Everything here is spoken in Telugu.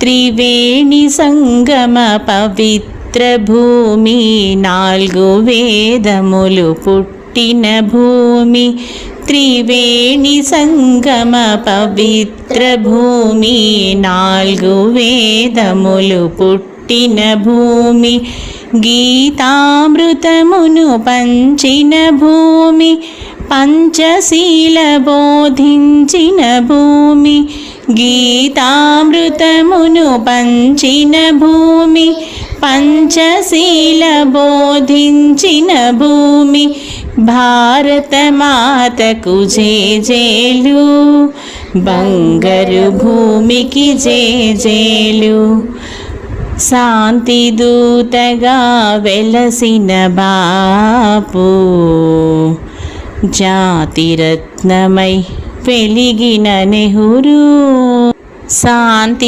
త్రివేణి సంగమ పవిత్ర భూమి, 4 వేదములు పుట్టిన భూమి. త్రివేణి సంగమ పవిత్ర భూమి, 4 వేదములు పుట్టిన భూమి. గీతామృతమును పంచిన భూమి, పంచశీల బోధించిన భూమి. గీతామృతమును పంచిన భూమి, పంచశీల బోధించిన భూమి. భారత మాతకు జేజేలు, బంగారు భూమికి జేజేలు. శాంతి దూతగా వెలసిన బాపు, జాతిరత్నమై వెలిగిన నెహ్రూ. శాంతి